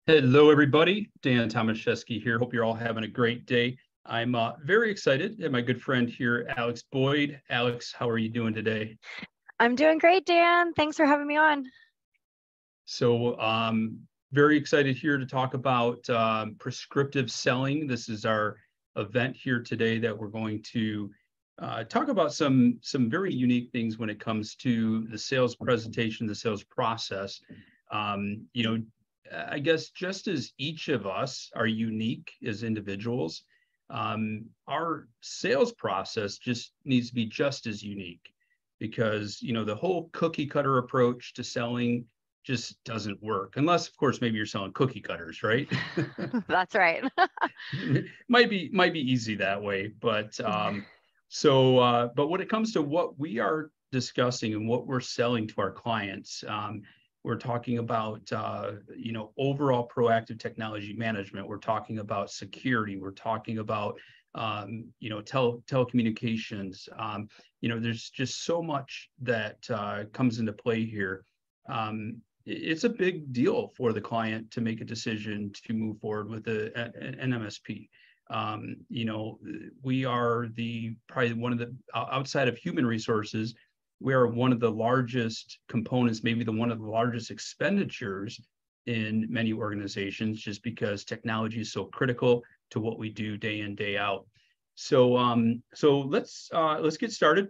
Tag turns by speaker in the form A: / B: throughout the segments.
A: Hello, everybody. Dan Tomaszewski here. Hope you're all having a great day. I'm very excited. And my good friend here, Alex Boyd. Alex, how are you doing today?
B: I'm doing great, Dan. Thanks for having me on.
A: So, very excited here to talk about prescriptive selling. This is our event here today that we're going to talk about some very unique things when it comes to the sales presentation, the sales process. You know, I guess just as each of us are unique as individuals, our sales process just needs to be just as unique because, the whole cookie cutter approach to selling just doesn't work unless, of course, maybe you're selling cookie cutters, right?
B: That's right.
A: might be easy that way, but but when it comes to what we are discussing and what we're selling to our clients, we're talking about overall proactive technology management. We're talking about security. We're talking about telecommunications. There's just so much that comes into play here. It's a big deal for the client to make a decision to move forward with an MSP. We are probably one of the outside of human resources, we are one of the largest components, maybe one of the largest expenditures in many organizations, just because technology is so critical to what we do day in, day out. So let's get started.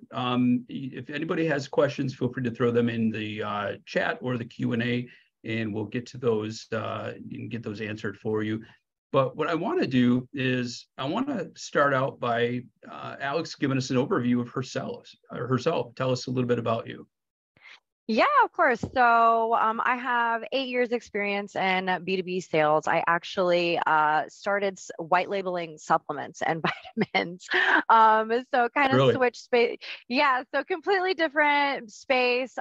A: If anybody has questions, feel free to throw them in the chat or the Q&A, and we'll get to those and get those answered for you. But what I want to do is I want to start out by Alex giving us an overview of herself. Tell us a little bit about you.
B: Yeah, of course. So I have 8 years experience in B2B sales. I actually started white labeling supplements and vitamins. So kind of switched space. Yeah, so completely different space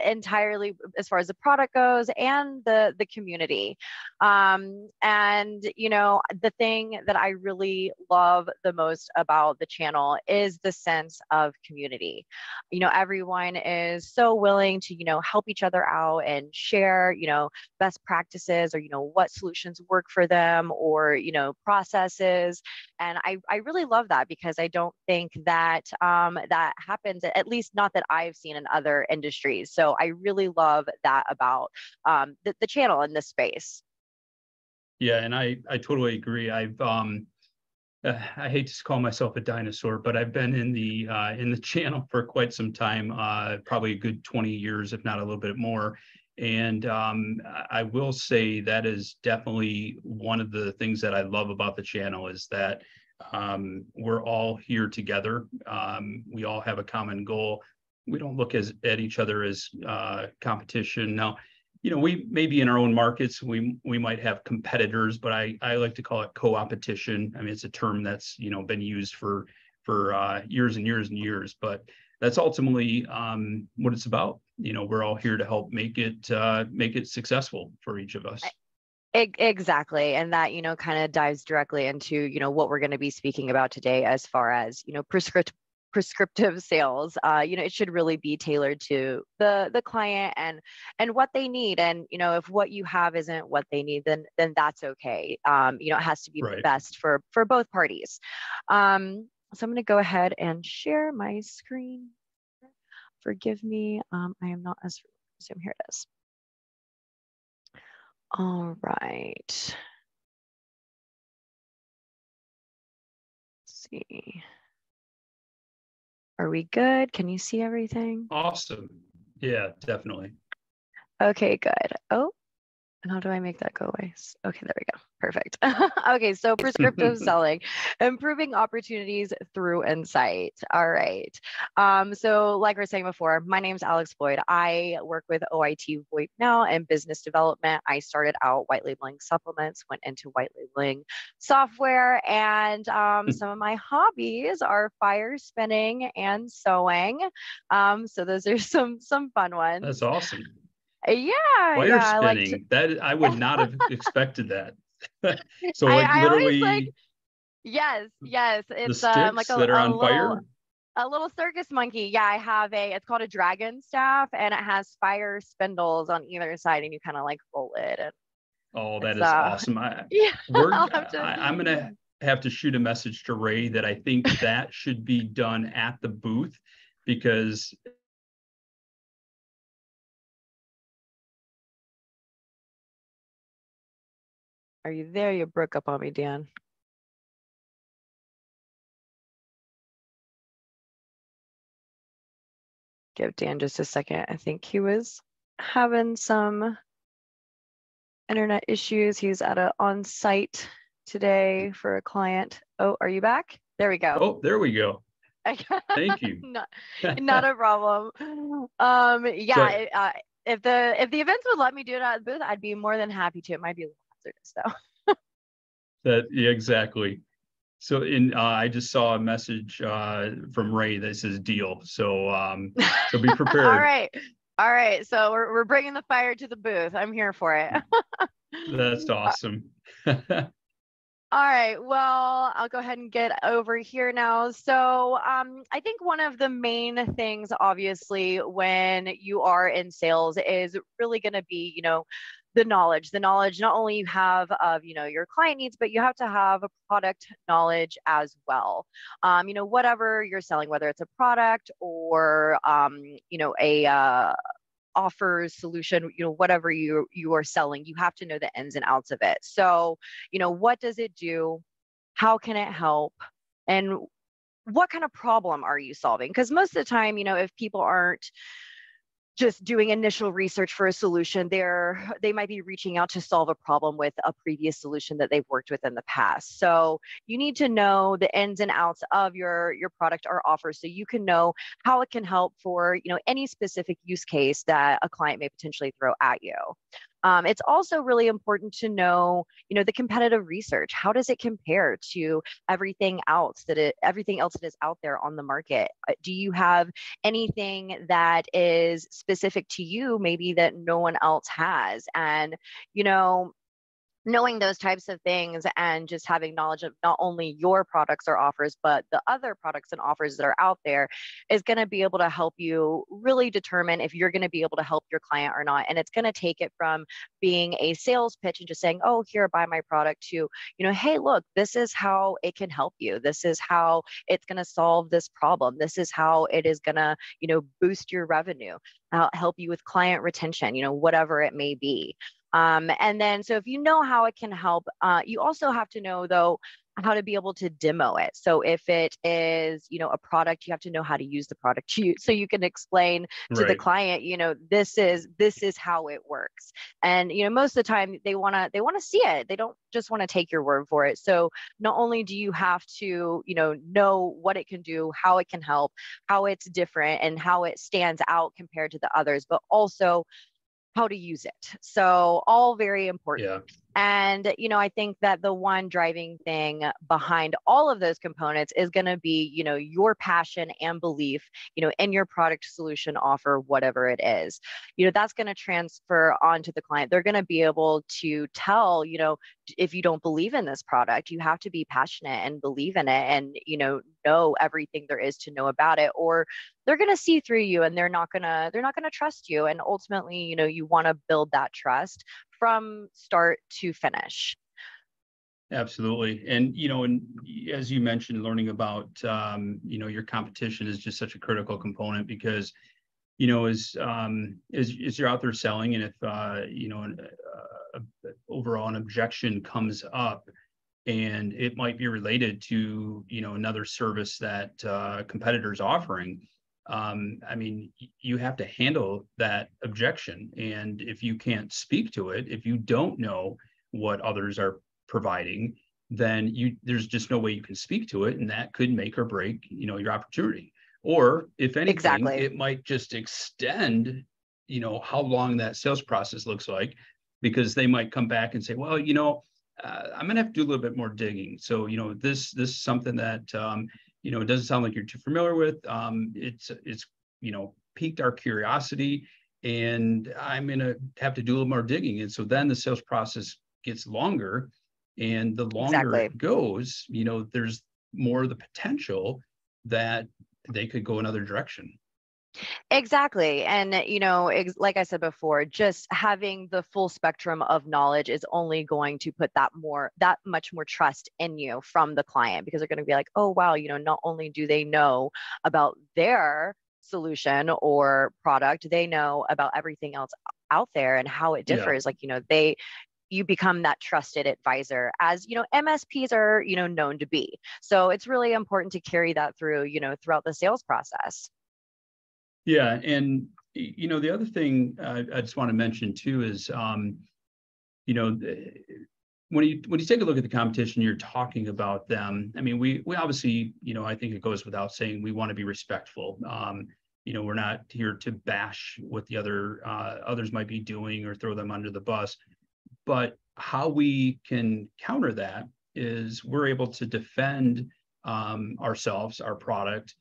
B: entirely as far as the product goes and the community. The thing that I really love the most about the channel is the sense of community. Everyone is so willing to, help each other out and share, best practices or, what solutions work for them or, processes. And I really love that because I don't think that that happens, at least not that I've seen in other industries. So I really love that about the channel in this space.
A: Yeah, and I totally agree. I hate to call myself a dinosaur, but I've been in the channel for quite some time, probably a good 20 years, if not a little bit more. And I will say that is definitely one of the things that I love about the channel is that we're all here together. We all have a common goal. We don't look at each other as competition. Now, we maybe in our own markets, we might have competitors, but I like to call it co-opetition. I mean, it's a term that's, been used for years and years and years, but that's ultimately what it's about. We're all here to help make it successful for each of us.
B: Exactly. And that, kind of dives directly into, what we're going to be speaking about today as far as, prescriptive sales. It should really be tailored to the client and what they need. And, if what you have isn't what they need, then that's okay. It has to be
A: right.
B: The best for both parties. So I'm going to go ahead and share my screen. Forgive me. I am not as zoom. Here it is. All right. Let's see. Are we good? Can you see everything?
A: Awesome. Yeah, definitely.
B: Okay, good. Oh, and how do I make that go away? Okay, there we go. Perfect. Okay, so prescriptive selling, improving opportunities through insight. All right. So like we were saying before, my name's Alex Boyd. I work with OITVOIP now in business development. I started out white labeling supplements, went into white labeling software, and some of my hobbies are fire spinning and sewing. So those are some fun ones.
A: That's awesome.
B: Yeah,
A: fire spinning. That I would not have expected that. So
B: I
A: literally,
B: yes, it's
A: the sticks
B: like
A: that are on fire.
B: A little circus monkey. Yeah, I have it's called a dragon staff, and it has fire spindles on either side, and you kind of like roll it. And
A: Oh, that
B: It's
A: is awesome.
B: yeah,
A: We're,
B: I'll have to.
A: I'm gonna have to shoot a message to Ray that I think that should be done at the booth, because
B: Are you there? You broke up on me, Dan. Give Dan just a second. I think he was having some internet issues. He's at an on-site today for a client. Oh, are you back? There we go.
A: oh, there we go. Thank you.
B: Not a problem. Yeah,
A: So,
B: if the events would let me do it at the booth, I'd be more than happy to. It might be a little hazardous though.
A: yeah, exactly. So I just saw a message from Ray that says deal. So be
B: All
A: prepared.
B: right. All right. So we're bringing the fire to the booth. I'm here for it.
A: That's awesome.
B: All right, well, I'll go ahead and get over here now. So I think one of the main things, obviously, when you are in sales is really going to be, the knowledge not only you have of, your client needs, but you have to have a product knowledge as well. Whatever you're selling, whether it's a product or, a offers, solution, whatever you are selling, you have to know the ins and outs of it. So, what does it do? How can it help? And what kind of problem are you solving? Because most of the time, if people aren't just doing initial research for a solution, they might be reaching out to solve a problem with a previous solution that they've worked with in the past. So you need to know the ins and outs of your product or offer, so you can know how it can help for any specific use case that a client may potentially throw at you. It's also really important to know, the competitive research. How does it compare to everything else that is out there on the market? Do you have anything that is specific to you, maybe that no one else has? And, knowing those types of things and just having knowledge of not only your products or offers, but the other products and offers that are out there is going to be able to help you really determine if you're going to be able to help your client or not. And it's going to take it from being a sales pitch and just saying, oh, here, buy my product, to, hey, look, this is how it can help you. This is how it's going to solve this problem. This is how it is going to, boost your revenue, help you with client retention, whatever it may be. And then, so if you know how it can help, you also have to know, though, how to be able to demo it. So if it is, a product, you have to know how to use the product so you can explain to the client, this is how it works. And, most of the time they want to see it. They don't just want to take your word for it. So not only do you have to, know what it can do, how it can help, how it's different, and how it stands out compared to the others, but also how to use it. So all very important.
A: Yeah.
B: And, I think that the one driving thing behind all of those components is going to be, your passion and belief, in your product, solution, offer, whatever it is. That's going to transfer onto the client. They're going to be able to tell, if you don't believe in this product, you have to be passionate and believe in it and, know everything there is to know about it, or they're going to see through you and they're not going to trust you. And ultimately, you want to build that trust from start to finish.
A: Absolutely. And, and as you mentioned, learning about, your competition is just such a critical component, because, as you're out there selling, and if, overall an objection comes up, and it might be related to, another service that competitors offering, you have to handle that objection. And if you can't speak to it, if you don't know what others are providing, then there's just no way you can speak to it, and that could make or break, your opportunity. Or if anything,
B: Exactly.
A: it might just extend, how long that sales process looks like, because they might come back and say, well, I'm gonna have to do a little bit more digging. So, this is something that it doesn't sound like you're too familiar with. It's piqued our curiosity, and I'm gonna have to do a little more digging. And so then the sales process gets longer, and the longer
B: Exactly.
A: it goes, there's more of the potential that they could go another direction.
B: Exactly. And, like I said before, just having the full spectrum of knowledge is only going to put that much more trust in you from the client, because they're going to be like, oh, wow, not only do they know about their solution or product, they know about everything else out there and how it
A: Yeah.
B: differs. Like, you become that trusted advisor, as MSPs are known to be. So it's really important to carry that through throughout the sales process.
A: Yeah. And, the other thing I just want to mention too is, you know, when you take a look at the competition, you're talking about them. I mean, we obviously, I think it goes without saying, we want to be respectful. We're not here to bash what the others might be doing or throw them under the bus. But how we can counter that is we're able to defend ourselves, our product,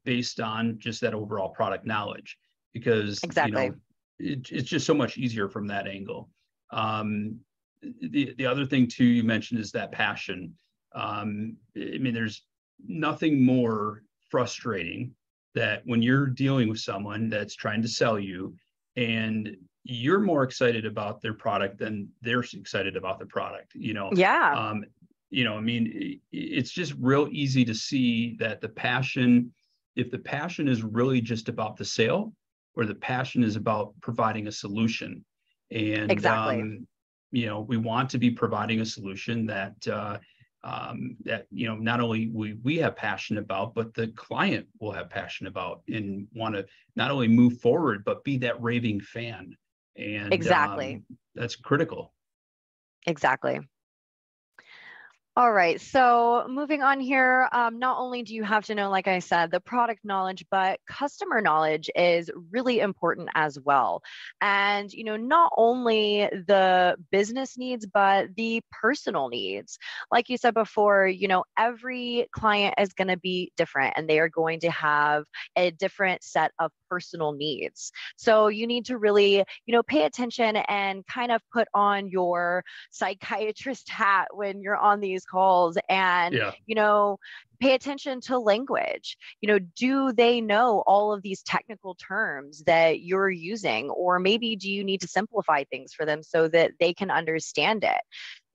A: based on just that overall product knowledge, because
B: Exactly.
A: it's just so much easier from that angle. The other thing too you mentioned is that passion. I mean, there's nothing more frustrating that when you're dealing with someone that's trying to sell you, and you're more excited about their product than they're excited about the product.
B: Yeah.
A: I mean, it's just real easy to see that if the passion is really just about the sale, or the passion is about providing a solution. And,
B: Exactly.
A: we want to be providing a solution that, not only we have passion about, but the client will have passion about, and want to not only move forward, but be that raving fan. And
B: Exactly.
A: that's critical.
B: Exactly. All right. So moving on here, not only do you have to know, like I said, the product knowledge, but customer knowledge is really important as well. And, not only the business needs, but the personal needs. Like you said before, every client is going to be different, and they are going to have a different set of personal needs. So you need to really, pay attention and kind of put on your psychiatrist hat when you're on these calls, and
A: Yeah.
B: pay attention to language. Do they know all of these technical terms that you're using, or maybe do you need to simplify things for them so that they can understand it?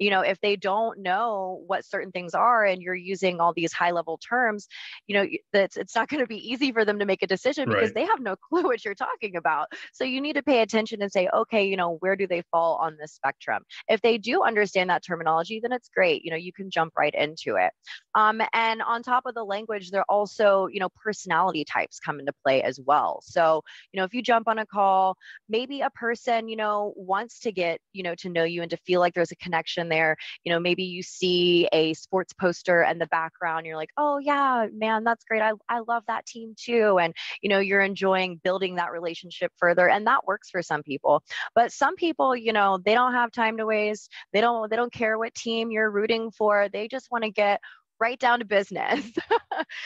B: If they don't know what certain things are and you're using all these high level terms, it's not going to be easy for them to make a decision, because
A: Right.
B: they have no clue what you're talking about. So you need to pay attention and say, okay, where do they fall on this spectrum? If they do understand that terminology, then it's great. You can jump right into it. And on top of the language, there also, personality types come into play as well. So, if you jump on a call, maybe a person, wants to get, to know you and to feel like there's a connection there. Maybe you see a sports poster in the background. You're like, oh yeah, man, that's great. I love that team too. And, you're enjoying building that relationship further. And that works for some people. But some people, they don't have time to waste. They don't care what team you're rooting for. They just want to get right down to business.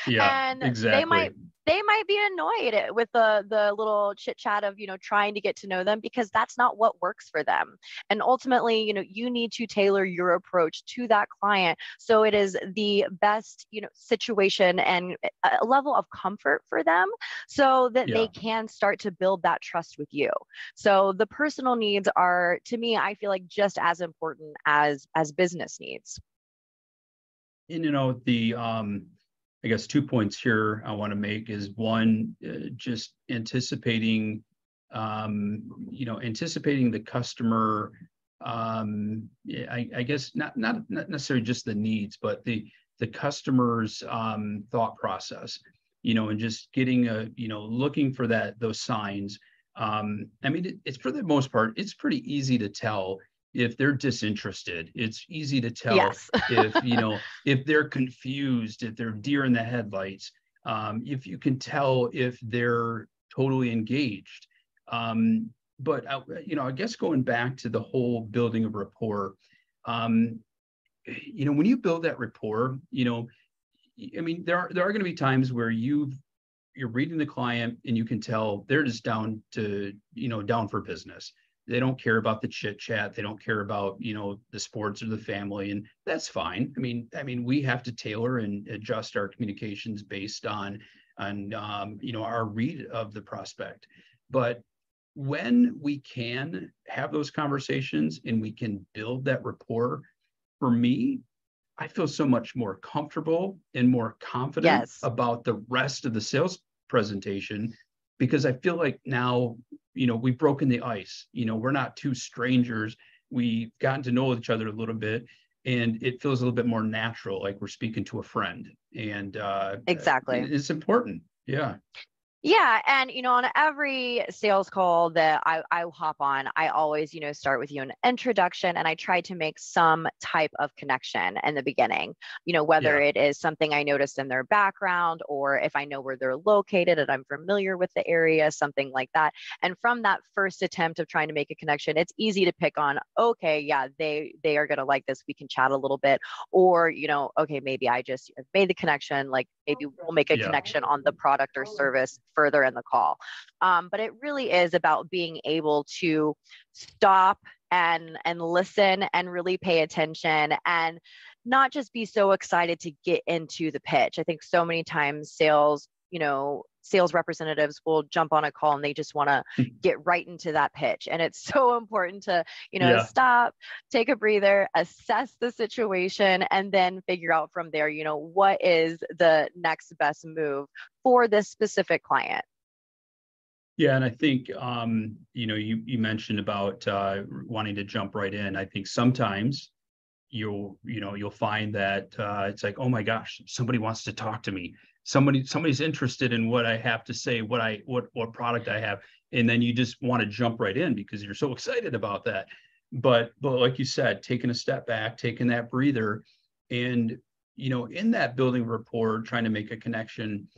A: Yeah,
B: And
A: exactly.
B: they might be annoyed with the little chit chat of trying to get to know them, because that's not what works for them. And ultimately, you need to tailor your approach to that client so it is the best situation and a level of comfort for them, so that they
A: Yeah.
B: can start to build that trust with you. So the personal needs are, to me, I feel like just as important as business needs.
A: And the I guess 2 points here I want to make is one, just anticipating the customer. Yeah, I guess not necessarily just the needs, but the customer's thought process. And just getting looking for those signs. I mean, it's for the most part, it's pretty easy to tell if they're disinterested. It's easy to tell
B: Yes.
A: if they're confused, if they're deer in the headlights, if you can tell if they're totally engaged. But I guess going back to the whole building of rapport, when you build that rapport, I mean, there are going to be times where you're reading the client and you can tell they're just down for business. They don't care about the chit chat. They don't care about, the sports or the family, and that's fine. I mean, we have to tailor and adjust our communications based on, on our read of the prospect. But when we can have those conversations and we can build that rapport, for me, I feel so much more comfortable and more confident
B: Yes.
A: about the rest of the sales presentation, because I feel like now, we've broken the ice. We're not two strangers. We've gotten to know each other a little bit, and it feels a little bit more natural, like we're speaking to a friend. And
B: Exactly.
A: it's important. Yeah.
B: Yeah. And, on every sales call that I hop on, I always, start with an introduction, and I try to make some type of connection in the beginning, whether
A: Yeah.
B: it is something I noticed in their background, or if I know where they're located and I'm familiar with the area, something like that. And from that first attempt of trying to make a connection, it's easy to pick on, okay, yeah, they are going to like this. We can chat a little bit, or, okay, maybe I just made the connection, like maybe we'll make a
A: Yeah.
B: connection on the product or service further in the call. But it really is about being able to stop and listen and really pay attention, and not just be so excited to get into the pitch. I think so many times sales representatives will jump on a call and they just want to get right into that pitch. And it's so important to,
A: Yeah.
B: stop, take a breather, assess the situation, and then figure out from there, what is the next best move for this specific client.
A: Yeah, and I think you mentioned about wanting to jump right in. I think sometimes you'll find that it's like, oh my gosh, somebody wants to talk to me. Somebody's interested in what I have to say, what product I have, and then you just want to jump right in because you're so excited about that. But like you said, taking a step back, taking that breather, and in that building rapport, trying to make a connection.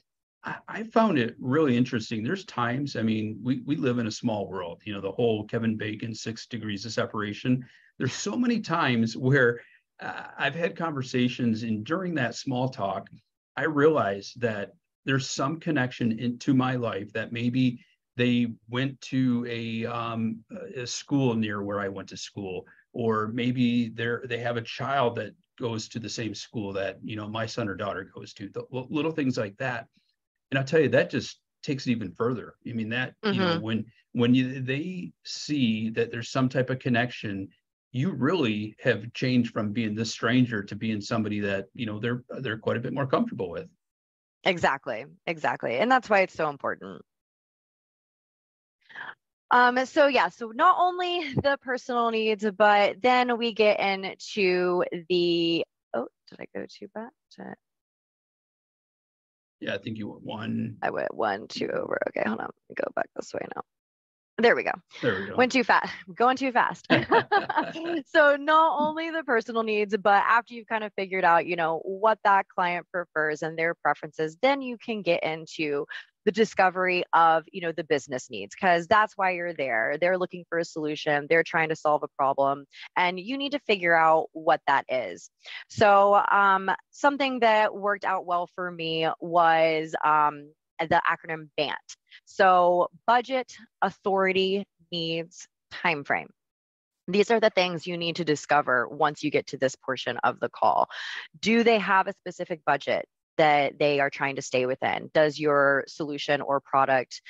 A: I found it really interesting. There's times, I mean, we live in a small world, the whole Kevin Bacon 6 degrees of separation. There's so many times where I've had conversations, and during that small talk, I realized that there's some connection into my life that maybe they went to a school near where I went to school, or maybe they have a child that goes to the same school that, my son or daughter goes to, the little things like that. And I'll tell you, that just takes it even further. I mean, that, when they see that there's some type of connection, you really have changed from being this stranger to being somebody that, they're quite a bit more comfortable with.
B: Exactly. And that's why it's so important. So not only the personal needs, but then we get into did I go too bad?
A: Yeah, I think you went one.
B: I went 1, 2 over. Okay, hold on. Let me go back this way now. There we go.
A: There we go.
B: Went too fast. Going too fast. So not only the personal needs, but after you've kind of figured out, what that client prefers and their preferences, then you can get into the discovery of, the business needs, because that's why you're there. They're looking for a solution. They're trying to solve a problem, and you need to figure out what that is. So something that worked out well for me was the acronym BANT. So budget, authority, needs, time frame. These are the things you need to discover once you get to this portion of the call. Do they have a specific budget that they are trying to stay within? Does your solution or product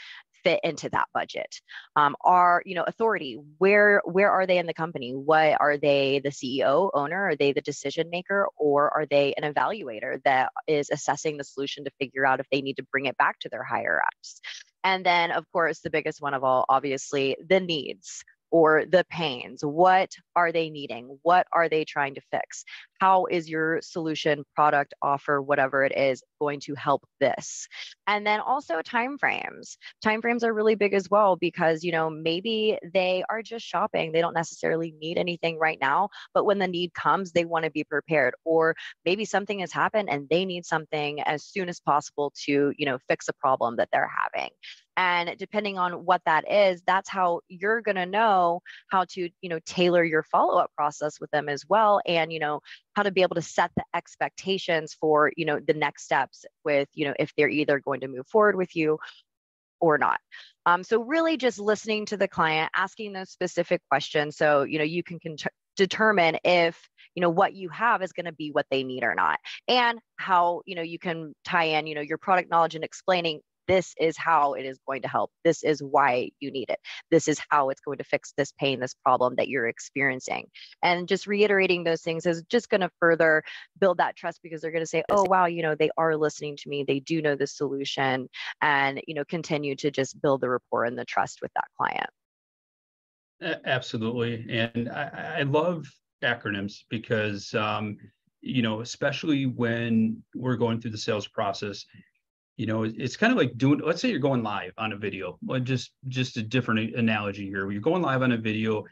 B: fit into that budget? Authority, where are they in the company? What are they, the CEO, owner? Are they the decision maker, or are they an evaluator that is assessing the solution to figure out if they need to bring it back to their higher ups? And then, of course, the biggest one of all, obviously, the needs or the pains. What are they needing? What are they trying to fix? How is your solution, product, offer, whatever it is, going to help this? And then also timeframes. Timeframes are really big as well, because, maybe they are just shopping. They don't necessarily need anything right now, but when the need comes, they want to be prepared. Or maybe something has happened and they need something as soon as possible to, fix a problem that they're having. And depending on what that is, that's how you're going to know how to, tailor your follow-up process with them as well. And, how to be able to set the expectations for, the next steps with, if they're either going to move forward with you or not. So really just listening to the client, asking those specific questions. So, you can determine if, what you have is going to be what they need or not. And how, you can tie in, your product knowledge and explaining this is how it is going to help. This is why you need it. This is how it's going to fix this pain, this problem that you're experiencing. And just reiterating those things is just going to further build that trust, because they're going to say, oh, wow, they are listening to me. They do know the solution, and, continue to just build the rapport and the trust with that client.
A: Absolutely. And I love acronyms because, especially when we're going through the sales process, it's kind of like let's say you're going live on a video. Well, just a different analogy here. You're going live on a video,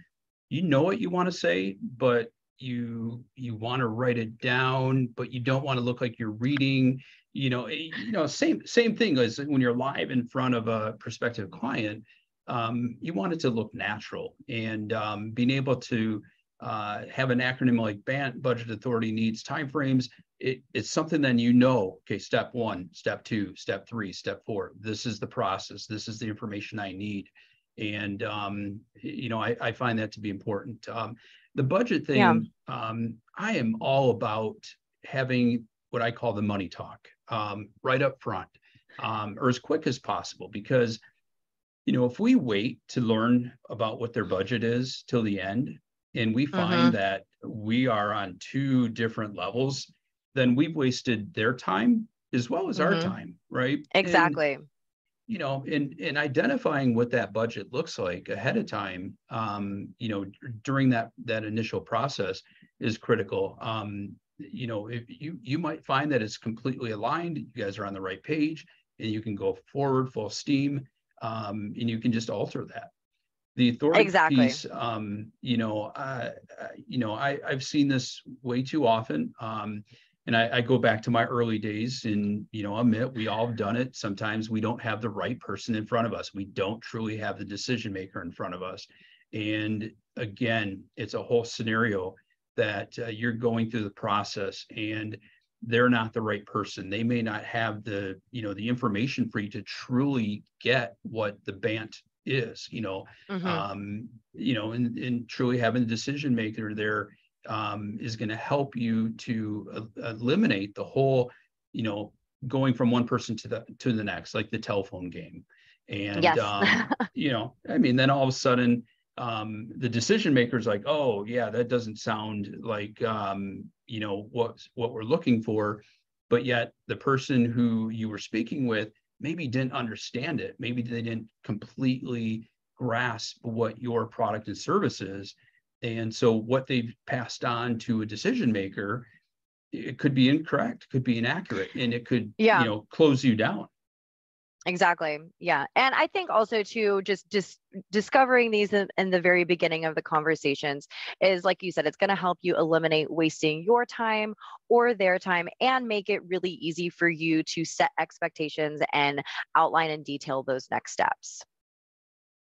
A: you know what you want to say, but you want to write it down, but you don't want to look like you're reading, same thing as when you're live in front of a prospective client. You want it to look natural, and being able to have an acronym like BANT, budget authority, needs, timeframes. It's something then okay, step 1, step 2, step 3, step 4. This is the process. This is the information I need. And, I find that to be important. The budget thing, I am all about having what I call the money talk right up front, or as quick as possible, because, if we wait to learn about what their budget is till the end, and we find that we are on 2 different levels, then we've wasted their time as well as our time, right?
B: Exactly.
A: And, in identifying what that budget looks like ahead of time, during that initial process is critical. If you might find that it's completely aligned, you guys are on the right page, and you can go forward full steam, and you can just alter that. The authority piece, I've seen this way too often. And I go back to my early days, and, admit we all have done it. Sometimes we don't have the right person in front of us. We don't truly have the decision maker in front of us. And again, it's a whole scenario that you're going through the process, and they're not the right person. They may not have the information for you to truly get what the BANT is, and truly having the decision maker there is going to help you to eliminate the whole, going from one person to the next, like the telephone game. And,
B: yes.
A: Then all of a sudden, the decision maker is like, oh yeah, that doesn't sound like, what we're looking for. But yet the person who you were speaking with maybe didn't understand it. Maybe they didn't completely grasp what your product and service is. And so what they've passed on to a decision maker, it could be incorrect, could be inaccurate, and it could, close you down.
B: Exactly. Yeah. And I think also too, just discovering these in the very beginning of the conversations is, like you said, it's going to help you eliminate wasting your time or their time, and make it really easy for you to set expectations and outline and detail those next steps.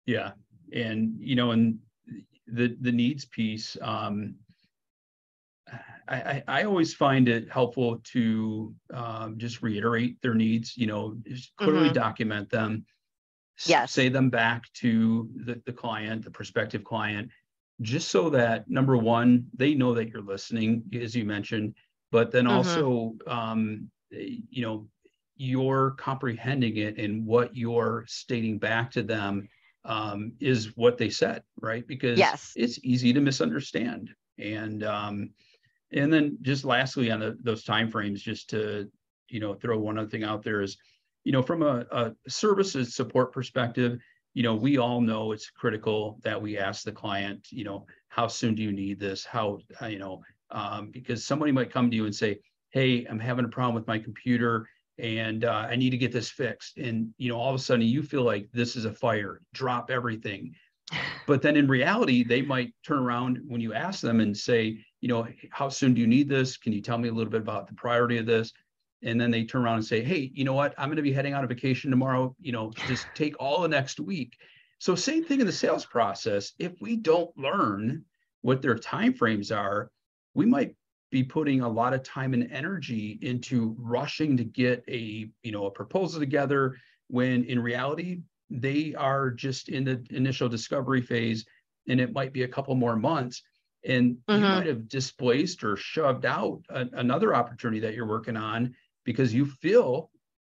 A: Yeah. And, and the needs piece, I always find it helpful to just reiterate their needs, just clearly document them, say them back to the client, the prospective client, just so that, number one, they know that you're listening, as you mentioned, but then also, you're comprehending it, and what you're stating back to them is what they said, right? Because it's easy to misunderstand. And then just lastly on those timeframes, just to, throw one other thing out there is, from a services support perspective, we all know it's critical that we ask the client, how soon do you need this? Because somebody might come to you and say, hey, I'm having a problem with my computer, and I need to get this fixed. And, all of a sudden you feel like this is a fire, drop everything. But then in reality, they might turn around when you ask them and say, how soon do you need this? Can you tell me a little bit about the priority of this? And then they turn around and say, hey, you know what? I'm going to be heading out on vacation tomorrow. Just take all the next week. So same thing in the sales process. If we don't learn what their timeframes are, we might be putting a lot of time and energy into rushing to get a proposal together, when in reality, they are just in the initial discovery phase, and it might be a couple more months. And you might have displaced or shoved out another opportunity that you're working on because you feel,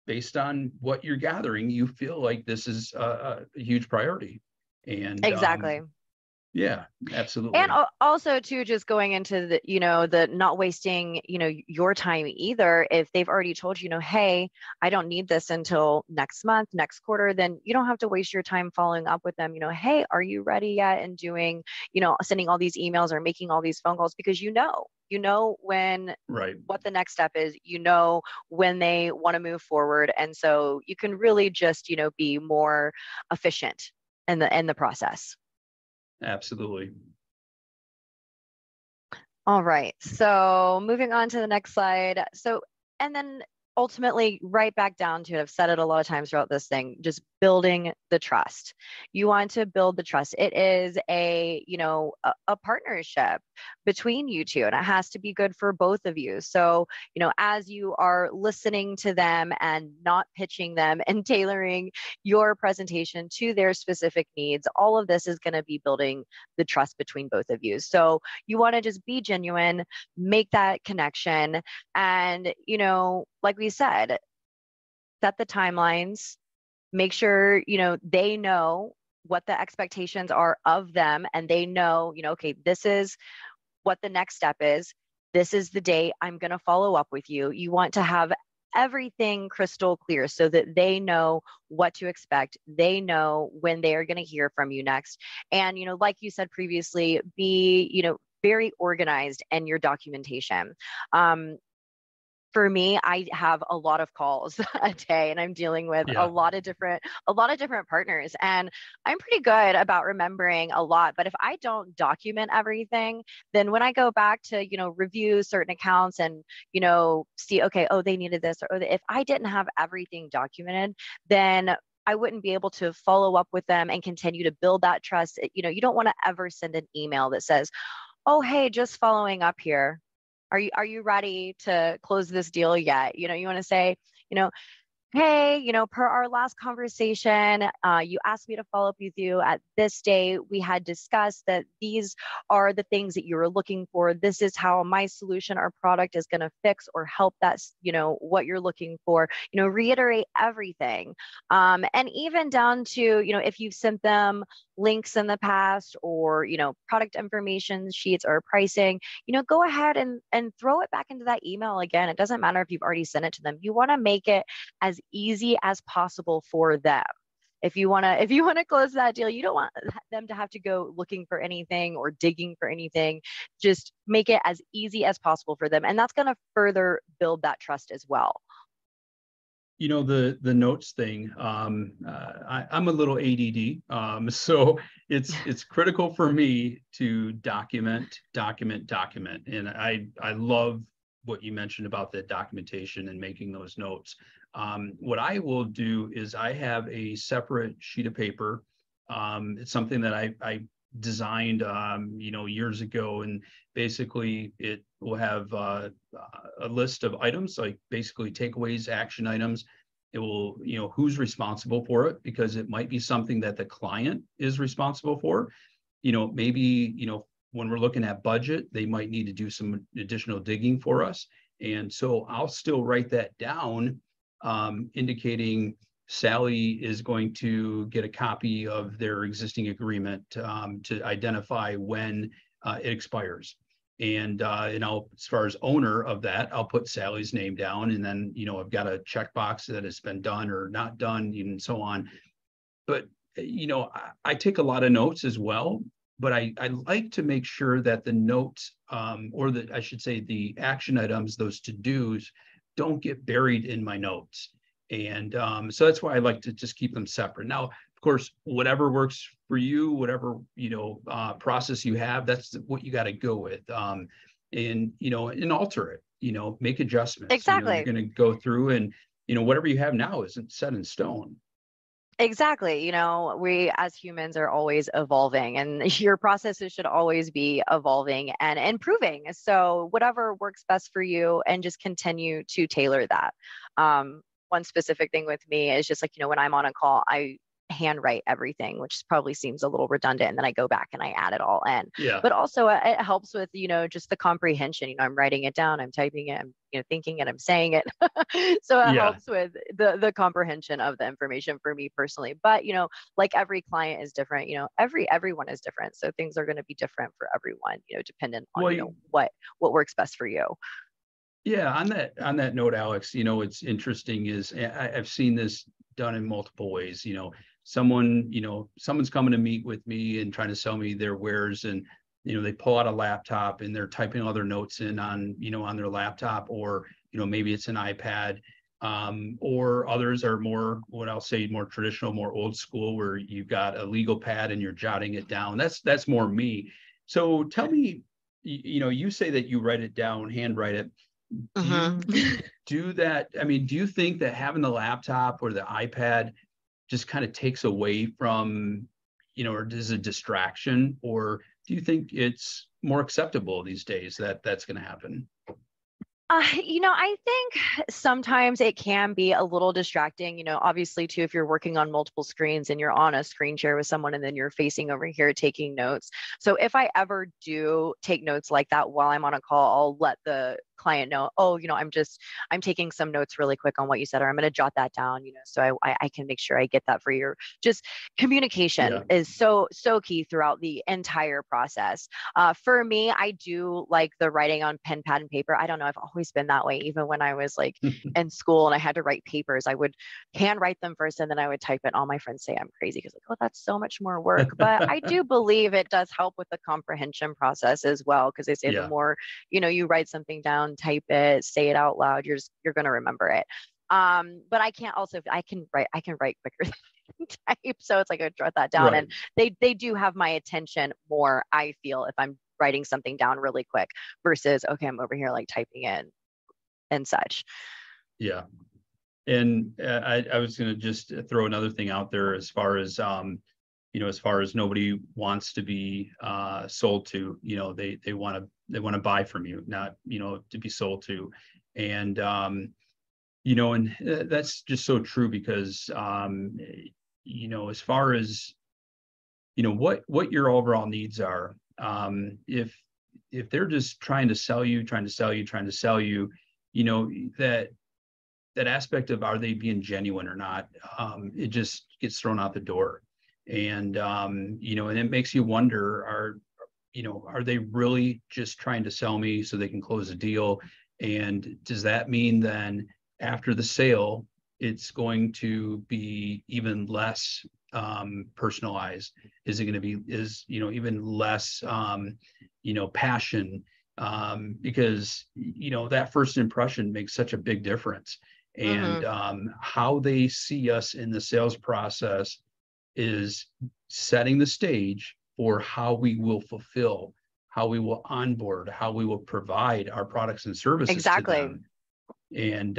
A: based on what you're gathering, you feel like this is a huge priority. And
B: Exactly.
A: yeah, absolutely.
B: And also too, just going into the, the not wasting, your time either. If they've already told you, hey, I don't need this until next month, next quarter, then you don't have to waste your time following up with them, hey, are you ready yet? And doing, sending all these emails or making all these phone calls, because when,
A: right,
B: what the next step is, when they want to move forward. And so you can really just, be more efficient in the process.
A: absolutely.
B: All right. So moving on to the next slide. So, and then ultimately right back down to it. I've said it a lot of times throughout this thing, just building the trust. You want to build the trust. It is a partnership between you two, and it has to be good for both of you. So, as you are listening to them and not pitching them and tailoring your presentation to their specific needs, all of this is going to be building the trust between both of you. So you want to just be genuine, make that connection, and, like we said, set the timelines, make sure, they know what the expectations are of them, and they know, okay, this is what the next step is. This is the date I'm going to follow up with you. You want to have everything crystal clear so that they know what to expect. They know when they are going to hear from you next. And, like you said previously, be, very organized in your documentation. For me, I have a lot of calls a day, and I'm dealing with a lot of different partners, and I'm pretty good about remembering a lot. But if I don't document everything, then when I go back to, review certain accounts and, see, okay, oh, they needed this, or if I didn't have everything documented, then I wouldn't be able to follow up with them and continue to build that trust. You don't want to ever send an email that says, oh, hey, just following up here. Are you ready to close this deal yet? You want to say, hey, per our last conversation, you asked me to follow up with you at this date. We had discussed that these are the things that you were looking for. This is how my solution or product is going to fix or help that, what you're looking for. Reiterate everything. And even down to, if you've sent them links in the past, or, product information sheets or pricing, go ahead and throw it back into that email again. It doesn't matter if you've already sent it to them. You want to make it as easy as possible for them. If you want to close that deal, you don't want them to have to go looking for anything or digging for anything. Just make it as easy as possible for them. And that's going to further build that trust as well.
A: The notes thing, I'm a little ADD, so it's critical for me to document, and I love what you mentioned about the documentation and making those notes. What I will do is I have a separate sheet of paper. It's something that I designed, years ago, and basically it will have a list of items, like basically takeaways, action items. It will, who's responsible for it, because it might be something that the client is responsible for. Maybe, when we're looking at budget, they might need to do some additional digging for us. And so I'll still write that down, indicating Sally is going to get a copy of their existing agreement, to identify when it expires. And I'll, as far as owner of that, I'll put Sally's name down, and then, I've got a checkbox that it's been done or not done, and so on. But, I take a lot of notes as well, but I like to make sure that the notes, or I should say the action items, those to-dos, don't get buried in my notes. And so that's why I like to just keep them separate. Now, of course, whatever works for you, whatever, process you have, that's what you got to go with. And alter it, make adjustments.
B: Exactly.
A: You're going to go through, and, whatever you have now isn't set in stone.
B: Exactly. We as humans are always evolving, and your processes should always be evolving and improving. So whatever works best for you, and just continue to tailor that. One specific thing with me is just like, when I'm on a call, I handwrite everything, which probably seems a little redundant. And then I go back and I add it all in.
A: Yeah.
B: But also it helps with, just the comprehension. I'm writing it down, I'm typing it, I'm thinking it, I'm saying it. So it helps with the comprehension of the information for me personally. But like every client is different, everyone is different. So things are going to be different for everyone, dependent on what works best for you.
A: Yeah, on that note, Alex, what's interesting is I've seen this done in multiple ways. Someone's coming to meet with me and trying to sell me their wares, and they pull out a laptop and they're typing all their notes in on their laptop, or maybe it's an iPad, or others are more, what I'll say, more traditional, more old school, where you've got a legal pad and you're jotting it down. That's more me. So tell me, you say that you write it down, handwrite it. Do you do that? I mean, do you think that having the laptop or the iPad just kind of takes away from, or is a distraction, or do you think it's more acceptable these days that that's going to happen?
B: I think sometimes it can be a little distracting, obviously too, if you're working on multiple screens and you're on a screen share with someone and then you're facing over here taking notes. So if I ever do take notes like that while I'm on a call, I'll let the client know, I'm taking some notes really quick on what you said, or I'm going to jot that down, so I can make sure I get that for you. Just communication is so key throughout the entire process. For me, I do like the writing on pen, pad, and paper. I don't know, I've always been that way. Even when I was like in school and I had to write papers, I would handwrite them first and then I would type it. All my friends say I'm crazy because that's so much more work. But I do believe it does help with the comprehension process as well, because they say the more you write something down, type it, say it out loud, you're going to remember it. But I can write quicker than type, so it's like I jot that down, and they do have my attention more, I feel, if I'm writing something down really quick versus I'm over here like typing in and such.
A: Yeah. And I was going to just throw another thing out there, as far as as far as nobody wants to be sold to. They want to buy from you, not to be sold to. And and that's just so true, because as far as what your overall needs are, if they're just trying to sell you, that aspect of, are they being genuine or not, it just gets thrown out the door. And and it makes you wonder, are they really just trying to sell me so they can close a deal? And does that mean then after the sale, it's going to be even less personalized? Is it going to be even less passion? Because that first impression makes such a big difference. And how they see us in the sales process is setting the stage for how we will fulfill, how we will onboard, how we will provide our products and services to them. And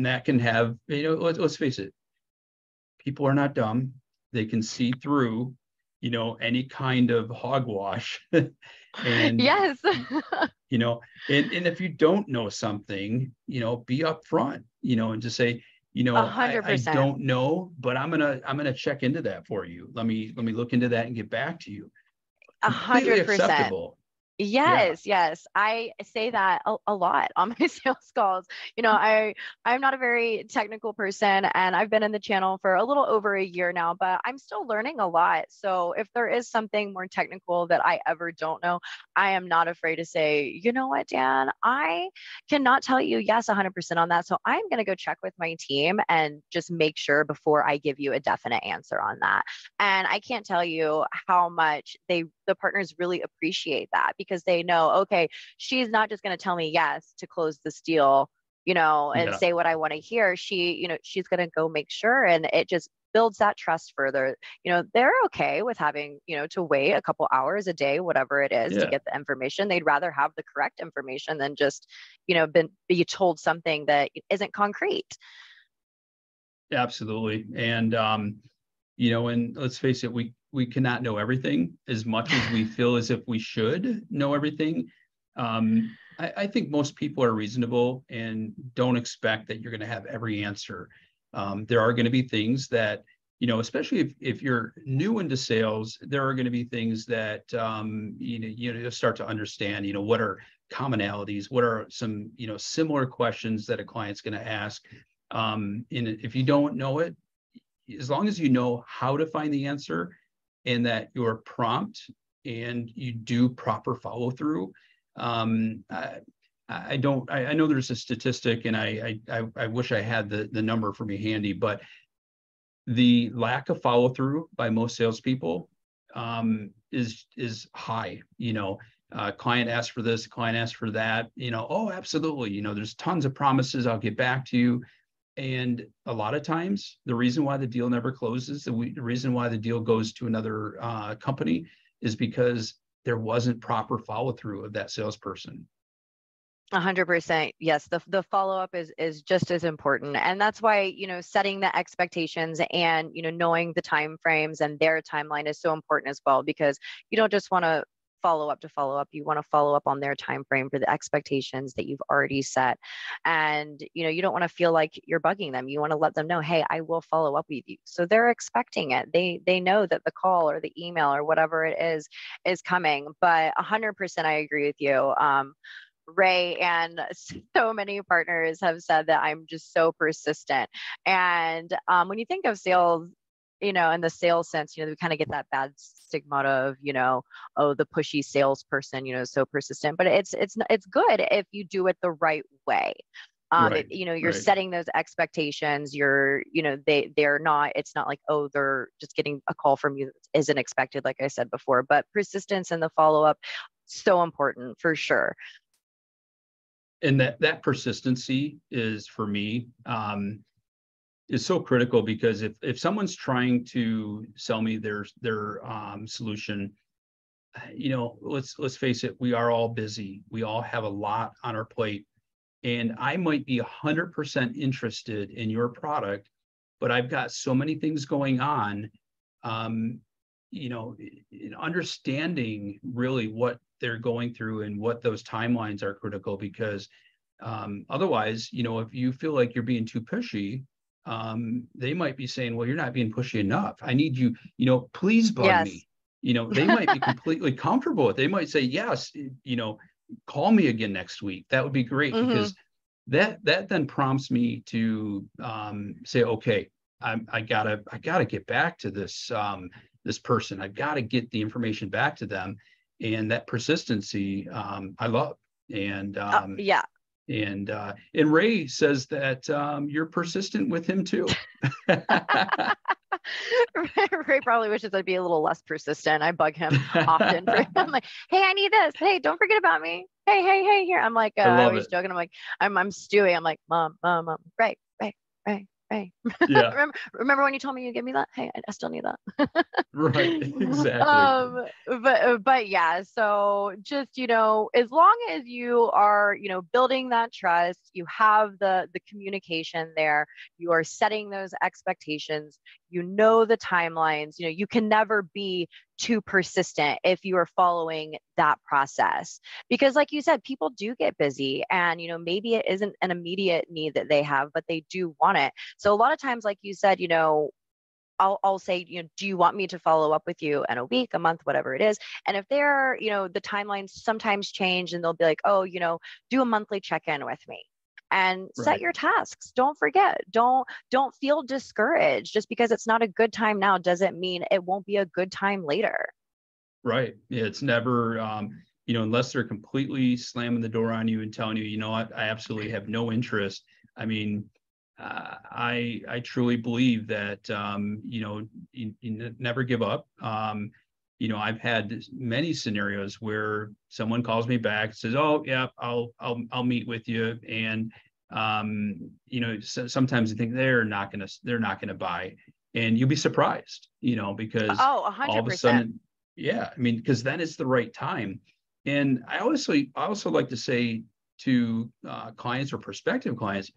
A: that can have, let's face it, people are not dumb. They can see through, any kind of hogwash. And
B: yes.
A: and if you don't know something, be upfront, and just say,
B: 100%.
A: I don't know, but I'm gonna check into that for you. Let me look into that and get back to you.
B: 100%.
A: Acceptable.
B: Yes. I say that a lot on my sales calls. I'm not a very technical person, and I've been in the channel for a little over a year now, but I'm still learning a lot. So if there is something more technical that I ever don't know, I am not afraid to say, you know what, Dan, I cannot tell you yes 100% on that. So I'm going to go check with my team and just make sure before I give you a definite answer on that. And I can't tell you how much the partners really appreciate that, because they know, okay, she's not just going to tell me yes to close this deal, and say what I want to hear. She's going to go make sure, and it just builds that trust further. They're okay with having, to wait a couple hours a day, whatever it is, to get the information. They'd rather have the correct information than just, be told something that isn't concrete.
A: Absolutely. And, and let's face it, we cannot know everything as much as we feel as if we should know everything. I think most people are reasonable and don't expect that you're going to have every answer. There are going to be things that especially if you're new into sales, there are going to be things that, you start to understand, what are commonalities, what are some, similar questions that a client's going to ask. And if you don't know it, as long as you know how to find the answer and that you're prompt and you do proper follow through. I know there's a statistic, and I wish I had the number for me handy, but the lack of follow through by most salespeople is high. Client asked for this, client asked for that. Oh, absolutely. There's tons of promises. I'll get back to you. And a lot of times, the reason why the deal never closes, the reason why the deal goes to another company, is because there wasn't proper follow through of that salesperson.
B: 100%. Yes. The follow-up is just as important. And that's why, setting the expectations and, knowing the time frames and their timeline is so important as well, because you don't just want to follow up to follow up. You want to follow up on their time frame for the expectations that you've already set. And, you don't want to feel like you're bugging them. You want to let them know, hey, I will follow up with you. So they're expecting it. They know that the call or the email or whatever it is coming. But 100% I agree with you. Ray and so many partners have said that I'm just so persistent. And when you think of sales, in the sales sense, we kind of get that bad stigma of, oh, the pushy salesperson, so persistent. But it's good if you do it the right way.
A: Right.
B: You're setting those expectations. They're not. It's not like, oh, they're just getting a call from you that isn't expected, like I said before. But persistence and the follow up, so important for sure.
A: And that persistency is, for me, is so critical, because if someone's trying to sell me their solution, let's face it, we are all busy. We all have a lot on our plate, and I might be 100% interested in your product, but I've got so many things going on. In understanding really what they're going through and what those timelines are critical, because otherwise, if you feel like you're being too pushy, they might be saying, well, you're not being pushy enough. I need you, please bug me. They might be completely comfortable with it. They might say, yes, call me again next week. That would be great, because that then prompts me to say, okay, I gotta get back to this this person. I've got to get the information back to them. And that persistency, I love. And
B: yeah.
A: And Ray says that you're persistent with him too.
B: Ray probably wishes I'd be a little less persistent. I bug him often. I'm like, hey, I need this. Hey, don't forget about me. Hey, here. I'm like, I was joking. I'm like, I'm Stewie. I'm like, mom, Ray.
A: Yeah.
B: remember when you told me you'd give me that? Hey, I still need that.
A: Right. Exactly.
B: But yeah, so just, as long as you are, building that trust, you have the communication there, you are setting those expectations, the timelines, you can never be too persistent if you are following that process, because like you said, people do get busy, and maybe it isn't an immediate need that they have, but they do want it. So a lot of times, like you said, I'll say, do you want me to follow up with you in a week, a month, whatever it is? And if they're, the timelines sometimes change, and they'll be like, oh, do a monthly check-in with me. And set your tasks. Don't forget. Don't feel discouraged. Just because it's not a good time now doesn't mean it won't be a good time later.
A: Right. Yeah, it's never, unless they're completely slamming the door on you and telling you, what, I absolutely have no interest. I mean, I truly believe that, you never give up. I've had many scenarios where someone calls me back and says, oh yeah, I'll meet with you. And, sometimes I think they're not going to buy, and you'll be surprised, because
B: 100%.
A: all of a sudden, yeah, I mean, because then it's the right time. And I also like to say to clients or prospective clients,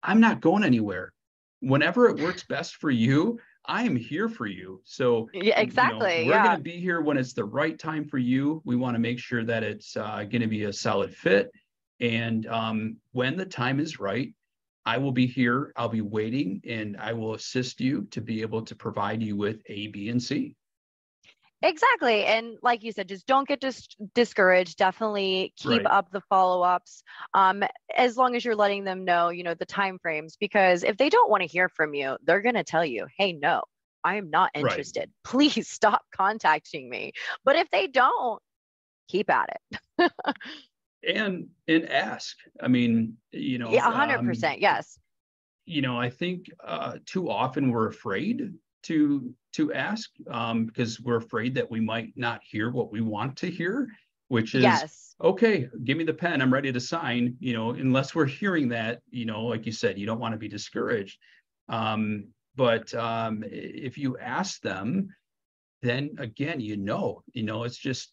A: I'm not going anywhere. Whenever it works best for you, I am here for you. So
B: yeah, exactly.
A: We're going to be here when it's the right time for you. We want to make sure that it's going to be a solid fit. And when the time is right, I will be here. I'll be waiting, and I will assist you to be able to provide you with A, B, and C.
B: Exactly. And like you said, just don't get discouraged. Definitely keep
A: Right.
B: up the follow-ups. As long as you're letting them know, the time frames, because if they don't want to hear from you, they're going to tell you, hey, no, I am not
A: Right.
B: interested. Please stop contacting me. But if they don't, keep at it.
A: And ask. I mean,
B: Yeah, 100%. Yes.
A: I think too often we're afraid to ask, because we're afraid that we might not hear what we want to hear, which is,
B: Yes.
A: okay, give me the pen, I'm ready to sign. Unless we're hearing that, like you said, you don't want to be discouraged. But if you ask them, then again, it's just,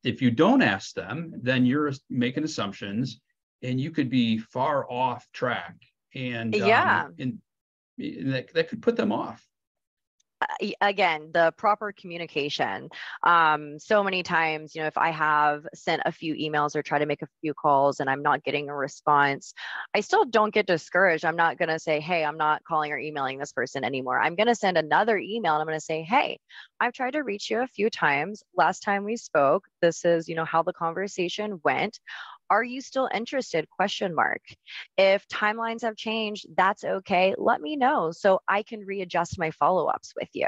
A: if you don't ask them, then you're making assumptions, and you could be far off track, and
B: Yeah.
A: that could put them off.
B: Again, the proper communication. So many times, if I have sent a few emails or try to make a few calls and I'm not getting a response, I still don't get discouraged. I'm not going to say, hey, I'm not calling or emailing this person anymore. I'm going to send another email and I'm going to say, hey, I've tried to reach you a few times. Last time we spoke, this is, how the conversation went. Are you still interested? Question mark. If timelines have changed, that's okay. Let me know so I can readjust my follow-ups with you.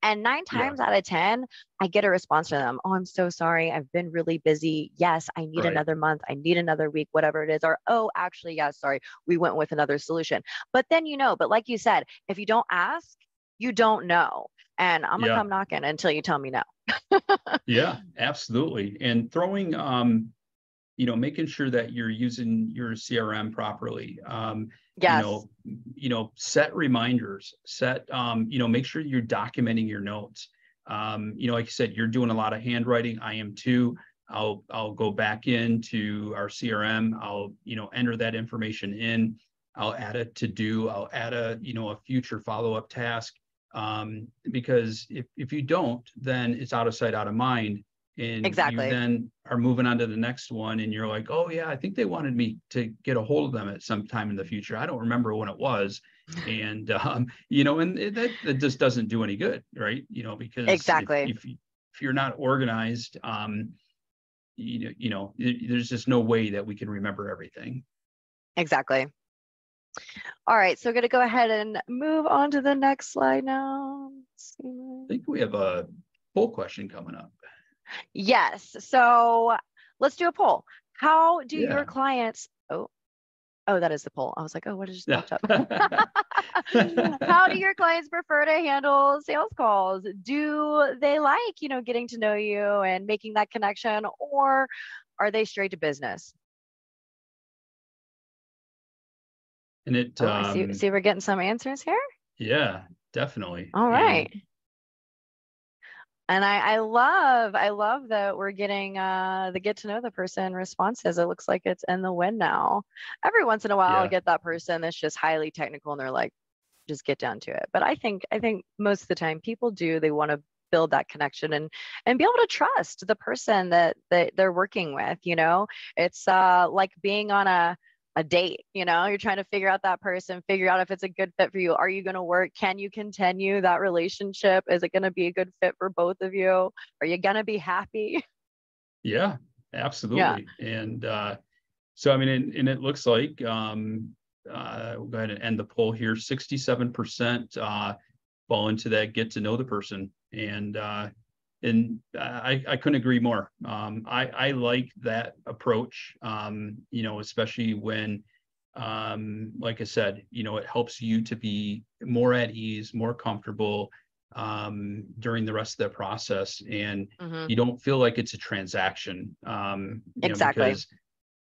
B: And 9
A: Yeah.
B: times out of 10, I get a response from them. Oh, I'm so sorry. I've been really busy. Yes, I need
A: Right.
B: another month. I need another week, whatever it is. Or, oh, actually, yeah, sorry. We went with another solution. But then, but like you said, if you don't ask, you don't know. And I'm going to
A: Yeah.
B: come knocking until you tell me no.
A: Yeah, absolutely. And throwing, making sure that you're using your CRM properly.
B: Yes.
A: Set reminders, make sure you're documenting your notes. Like you said, you're doing a lot of handwriting. I am too. I'll go back into our CRM. I'll, enter that information in. I'll add a to do. I'll add a future follow-up task. Because if you don't, then it's out of sight, out of mind. And you
B: Exactly.
A: then are moving on to the next one, and you're like, oh yeah, I think they wanted me to get a hold of them at some time in the future. I don't remember when it was. And that just doesn't do any good, right? Because
B: Exactly.
A: if you're not organized, there's just no way that we can remember everything.
B: Exactly. All right, so we're going to go ahead and move on to the next slide now.
A: I think we have a poll question coming up.
B: Yes, so let's do a poll. How do your
A: Yeah.
B: clients, oh, that is the poll. I was like, oh, what just
A: Yeah.
B: popped up? How do your clients prefer to handle sales calls? Do they like, getting to know you and making that connection, or are they straight to business?
A: And it,
B: Oh, I see we're getting some answers here.
A: yeah, definitely.
B: All
A: And
B: right. And I love that we're getting the get to know the person responses. It looks like it's in the win now. Every once in a while, I'll
A: yeah,
B: get that person that's just highly technical and they're like, just get down to it. But I think most of the time people do, they want to build that connection and be able to trust the person that they're working with. It's like being on a date. You're trying to figure out that person, figure out if it's a good fit for you. Are you going to work? Can you continue that relationship? Is it going to be a good fit for both of you? Are you going to be happy?
A: yeah,
B: Yeah.
A: absolutely. And so I mean, and it looks like we'll go ahead and end the poll here. 67% fall into that get to know the person, and I couldn't agree more. I like that approach. Especially when, like I said, it helps you to be more at ease, more comfortable during the rest of the process, and
B: Mm-hmm.
A: you don't feel like it's a transaction.
B: Exactly.
A: Because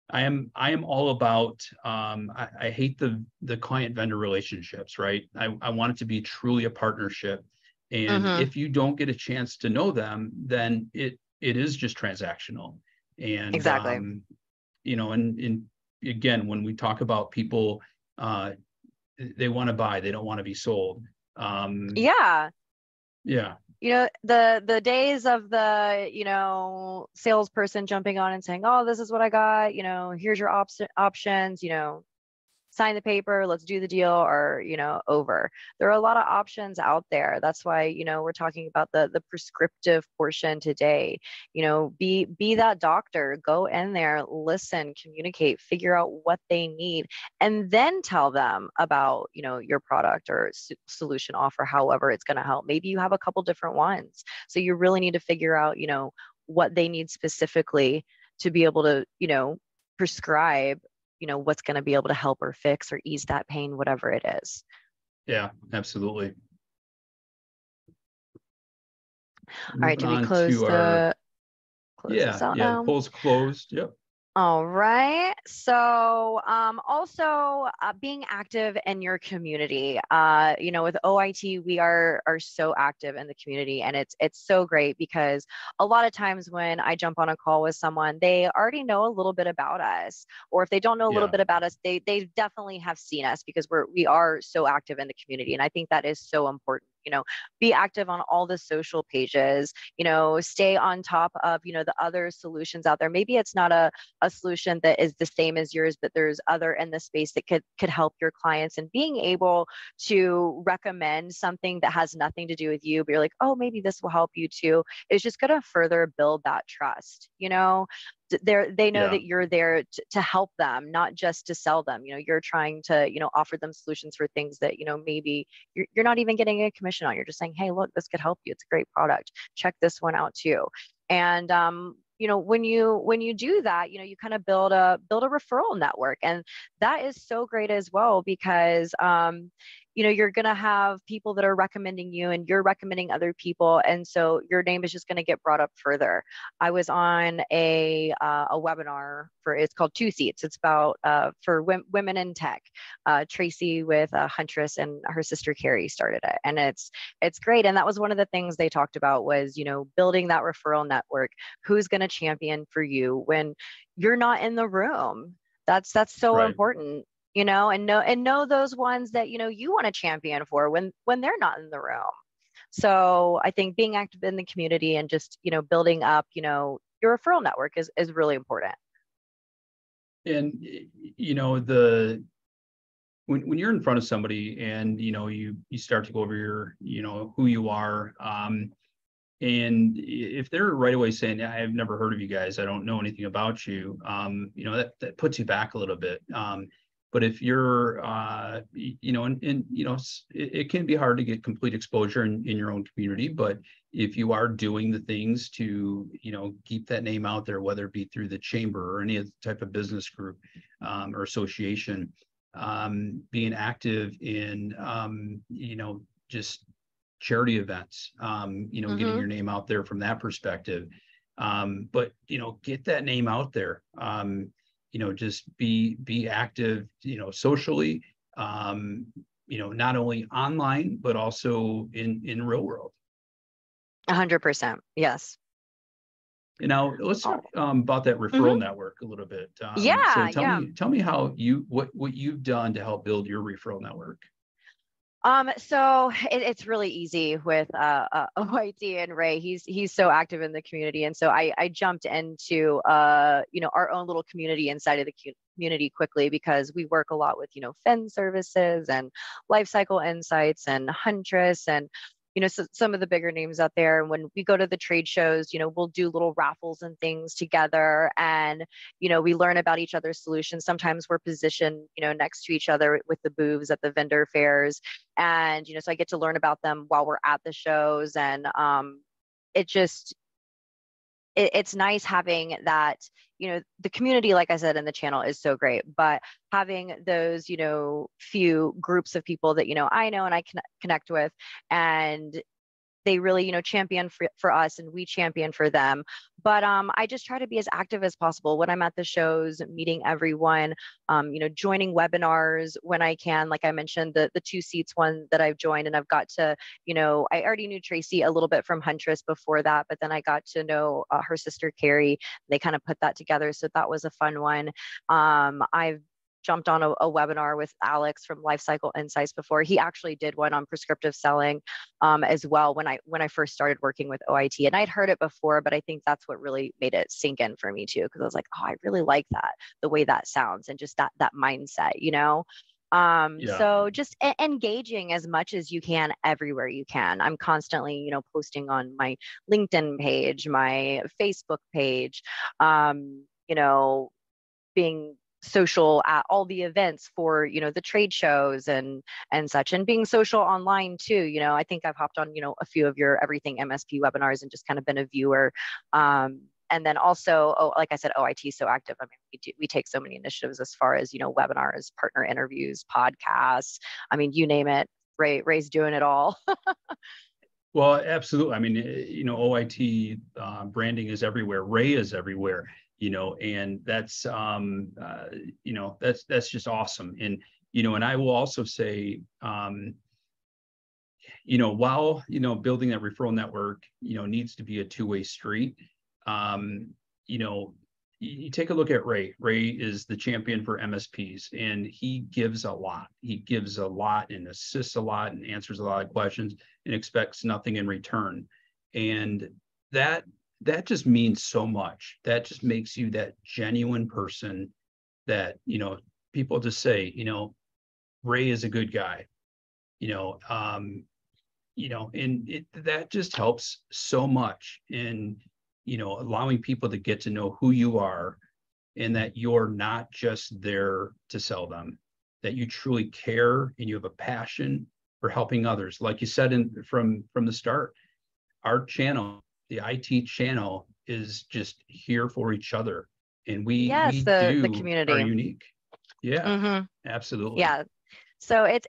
A: I am all about, I hate the client vendor relationships, right? I want it to be truly a partnership. And
B: Mm-hmm.
A: if you don't get a chance to know them, then it is just transactional. And
B: Exactly.
A: and again, when we talk about people, they want to buy, they don't want to be sold.
B: Yeah.
A: Yeah.
B: The days of the salesperson jumping on and saying, oh, this is what I got, here's your options, sign the paper, let's do the deal, or, over. There are a lot of options out there. That's why, we're talking about the prescriptive portion today. Be that doctor, go in there, listen, communicate, figure out what they need, and then tell them about, your product or solution offer, however it's going to help. Maybe you have a couple different ones. So you really need to figure out, what they need specifically to be able to, prescribe, what's going to be able to help or fix or ease that pain, whatever it is.
A: Yeah, absolutely.
B: All right, do we close this out now?
A: Polls closed. Yep.
B: All right. So also being active in your community. With OIT, we are so active in the community, and it's so great because a lot of times when I jump on a call with someone, they already know a little bit about us, or if they don't know a little bit about us, they definitely have seen us because we are so active in the community, and I think that is so important. Be active on all the social pages, stay on top of, the other solutions out there. Maybe it's not a solution that is the same as yours, but there's other in the space that could help your clients, and being able to recommend something that has nothing to do with you, but you're like, oh, maybe this will help you too, is just going to further build that trust. They know that you're there to help them, not just to sell them. You're trying to, offer them solutions for things that, maybe you're not even getting a commission on. You're just saying, hey, look, this could help you. It's a great product. Check this one out too. And, when you do that, you kind of build a referral network, and that is so great as well because, you're going to have people that are recommending you, and you're recommending other people. And so your name is just going to get brought up further. I was on a webinar it's called Two Seats. It's about for women in tech. Tracy with Huntress and her sister Carrie started it, and it's great. And that was one of the things they talked about was, building that referral network. Who's going to champion for you when you're not in the room? That's so important. And know those ones that, you want to champion for when they're not in the room. So I think being active in the community and just, building up, your referral network is really important.
A: And, when you're in front of somebody and, you start to go over your, who you are, and if they're right away saying, I've never heard of you guys, I don't know anything about you, that puts you back a little bit. But if you're, it can be hard to get complete exposure in your own community. But if you are doing the things to, keep that name out there, whether it be through the chamber or any other type of business group or association, being active in, just charity events, getting your name out there from that perspective. But, get that name out there. Just be active, socially, not only online, but also in real world.
B: 100%. Yes.
A: Now let's talk about that referral network a little bit. So tell me how what you've done to help build your referral network.
B: So it's really easy with OIT and Ray. He's so active in the community, and so I jumped into our own little community inside of the community quickly because we work a lot with Fin services and Life Cycle Insights and Huntress and so some of the bigger names out there. And when we go to the trade shows, we'll do little raffles and things together, and we learn about each other's solutions. Sometimes we're positioned next to each other with the booths at the vendor fairs, and so I get to learn about them while we're at the shows. And it's nice having that. The community, like I said, in the channel is so great, but having those, few groups of people that, I know and I can connect with, and they really, champion for us and we champion for them. But I just try to be as active as possible when I'm at the shows, meeting everyone, joining webinars when I can. Like I mentioned, the Two Seats one that I've joined, and I've got to, I already knew Tracy a little bit from Huntress before that, but then I got to know her sister Carrie. They kind of put that together. So that was a fun one. I've jumped on a webinar with Alex from Lifecycle Insights before. He actually did one on prescriptive selling as well when I first started working with OIT. And I'd heard it before, but I think that's what really made it sink in for me too, because I was like, oh, I really like that, the way that sounds, and just that mindset, you know.
A: Yeah.
B: So just engaging as much as you can everywhere you can. I'm constantly, you know, posting on my LinkedIn page, my Facebook page, you know, being social at all the events for, you know, the trade shows and such, and being social online too. You know, I think I've hopped on, you know, a few of your everything MSP webinars and just kind of been a viewer. And then also, oh, like I said, OIT is so active. I mean, we take so many initiatives as far as, you know, webinars, partner interviews, podcasts. I mean, you name it. Ray's doing it all.
A: Well, absolutely. I mean, you know, OIT branding is everywhere. Ray is everywhere, you know, and that's, you know, that's just awesome. And, you know, and I will also say, you know, while, you know, building that referral network, you know, needs to be a two-way street. You know, you take a look at Ray. Ray is the champion for MSPs, and he gives a lot. He gives a lot and assists a lot and answers a lot of questions and expects nothing in return. And that just means so much. That just makes you that genuine person that, you know, people just say, you know, Ray is a good guy, you know, and that just helps so much in, you know, allowing people to get to know who you are, and that you're not just there to sell them, that you truly care and you have a passion for helping others. Like you said from the start, our channel, the IT channel, is just here for each other, and we
B: The
A: are
B: community.
A: unique. Yeah, absolutely.
B: Yeah. So it's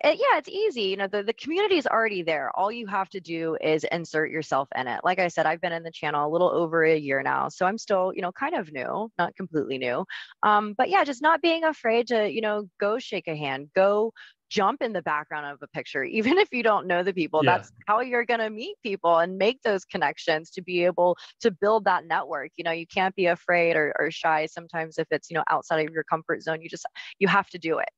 B: easy. You know, the community is already there. All you have to do is insert yourself in it. Like I said, I've been in the channel a little over a year now, so I'm still, you know, kind of new, not completely new. But yeah, just not being afraid to, you know, go shake a hand, go jump in the background of a picture, even if you don't know the people.
A: Yeah.
B: That's how you're going to meet people and make those connections to be able to build that network. You know, you can't be afraid or shy sometimes if it's, you know, outside of your comfort zone. You have to do it.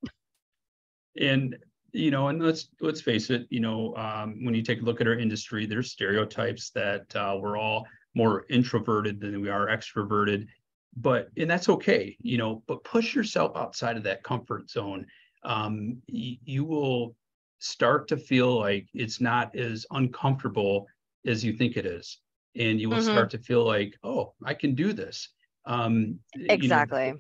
A: And, you know, and let's face it, you know, when you take a look at our industry, there's stereotypes that we're all more introverted than we are extroverted, and that's okay, you know, but push yourself outside of that comfort zone. You will start to feel like it's not as uncomfortable as you think it is. And you will start to feel like, oh, I can do this.
B: Exactly.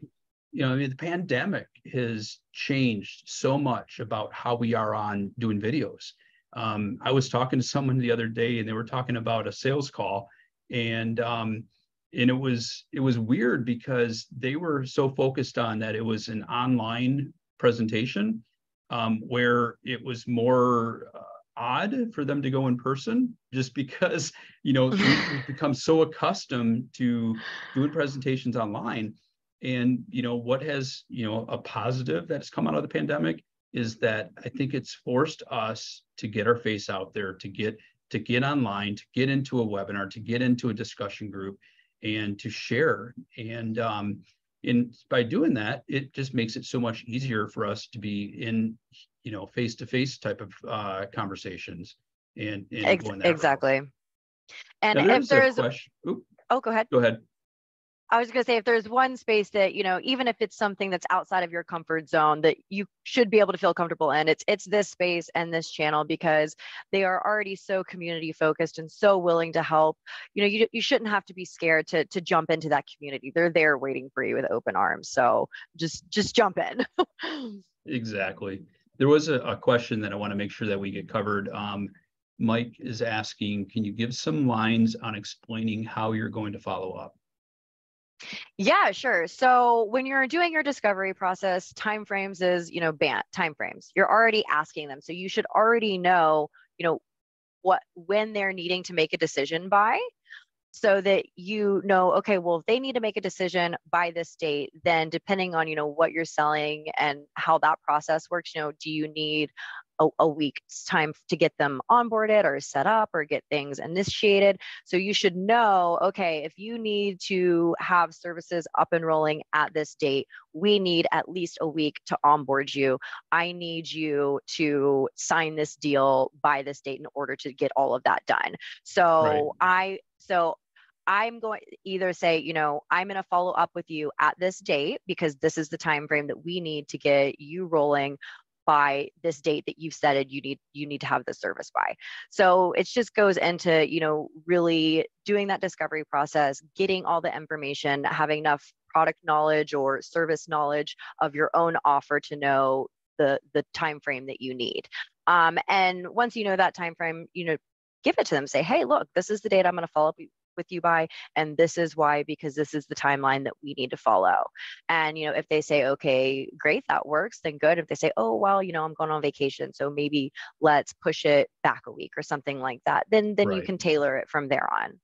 A: You know, I mean, the pandemic has changed so much about how we are on doing videos. I was talking to someone the other day, and they were talking about a sales call, and it was weird because they were so focused on that it was an online presentation, where it was more odd for them to go in person, just because, you know, we've become so accustomed to doing presentations online. And, you know, what has, you know, a positive that's come out of the pandemic is that I think it's forced us to get our face out there, to get online, to get into a webinar, to get into a discussion group, and to share. And by doing that, it just makes it so much easier for us to be in, you know, face-to-face type of conversations and going that
B: exactly.
A: route.
B: And
A: now,
B: if there's
A: a question.
B: Oh, go ahead.
A: Go ahead.
B: I was going to say, if there's one space that, you know, even if it's something that's outside of your comfort zone that you should be able to feel comfortable in, it's this space and this channel, because they are already so community focused and so willing to help. You know, you shouldn't have to be scared to jump into that community. They're there waiting for you with open arms. So just jump in.
A: Exactly. There was a question that I want to make sure that we get covered. Mike is asking, can you give some lines on explaining how you're going to follow up?
B: Yeah, sure. So when you're doing your discovery process, timeframes is, you know, timeframes. You're already asking them. So you should already know, you know, when they're needing to make a decision by, so that you know, okay, well, if they need to make a decision by this date, then depending on, you know, what you're selling and how that process works, you know, do you need a week's time to get them onboarded or set up or get things initiated. So you should know, okay, if you need to have services up and rolling at this date, we need at least a week to onboard you. I need you to sign this deal by this date in order to get all of that done. So I'm going to either say, I'm going to follow up with you at this date because this is the time frame that we need to get you rolling by this date that you've said you need to have the service by. So it just goes into, really doing that discovery process, getting all the information, having enough product knowledge or service knowledge of your own offer to know the time frame that you need. And once you know that time frame, give it to them. Say, hey, look, this is the date I'm going to follow up with you by, and this is why, because this is the timeline that we need to follow. And if they say, okay, great, that works, then good. If they say, oh well, I'm going on vacation, so maybe let's push it back a week or something like that, then you can tailor it from there on.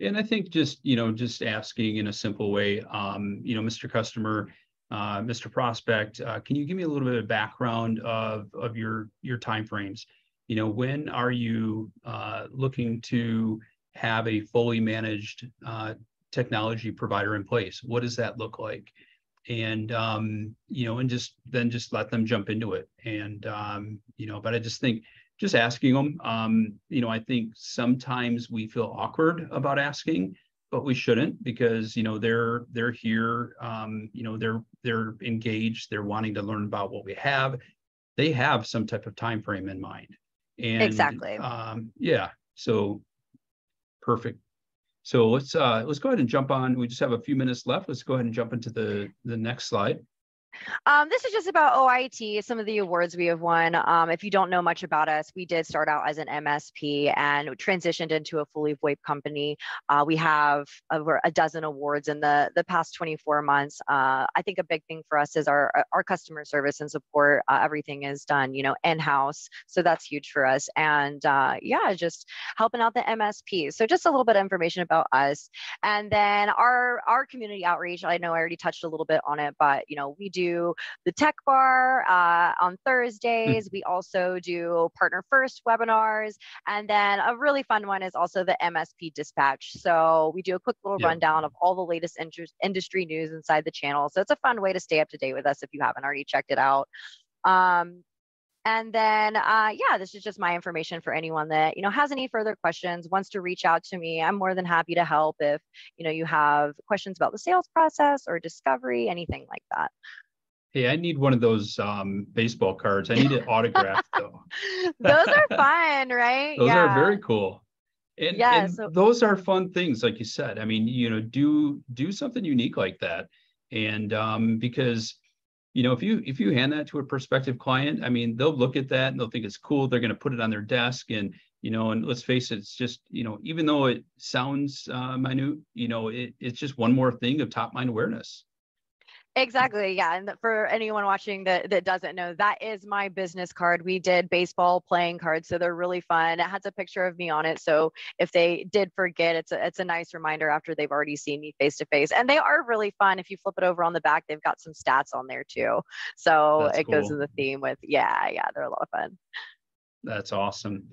A: And I think just asking in a simple way, Mr. Customer, Mr. Prospect, can you give me a little bit of background of your timeframes? When are you looking to have a fully managed technology provider in place? What does that look like? And and just let them jump into it. And but I just think just asking them, I think sometimes we feel awkward about asking, but we shouldn't, because they're here, they're engaged, they're wanting to learn about what we have. They have some type of time frame in mind. And
B: exactly.
A: So perfect. So let's go ahead and jump on. We just have a few minutes left. Let's go ahead and jump into the next slide.
B: This is just about OIT, some of the awards we have won. If you don't know much about us, we did start out as an MSP and transitioned into a fully VoIP company. We have over a dozen awards in the past 24 months. I think a big thing for us is our customer service and support. Everything is done, in-house. So that's huge for us. And just helping out the MSP. So just a little bit of information about us. And then our community outreach, I know I already touched a little bit on it, but we do the tech bar on Thursdays. We also do partner first webinars. And then a really fun one is also the MSP dispatch. So we do a quick little rundown of all the latest industry news inside the channel. So it's a fun way to stay up to date with us if you haven't already checked it out. And then, this is just my information for anyone that, has any further questions, wants to reach out to me. I'm more than happy to help if, you have questions about the sales process or discovery, anything like that.
A: Hey, I need one of those baseball cards. I need it autographed though.
B: Those are fun, right?
A: Those are very cool. And
B: so
A: those are fun things, like you said. I mean, do something unique like that. And because if you hand that to a prospective client, I mean, they'll look at that and they'll think it's cool. They're going to put it on their desk, and and let's face it, it's just even though it sounds minute, it's just one more thing of top mind awareness.
B: Exactly. Yeah. And for anyone watching that doesn't know, that is my business card. We did baseball playing cards, so they're really fun. It has a picture of me on it. So if they did forget, it's a nice reminder after they've already seen me face to face. And they are really fun. If you flip it over on the back, they've got some stats on there too. So
A: That's
B: it
A: cool.
B: goes in the theme with, they're a lot of fun.
A: That's awesome.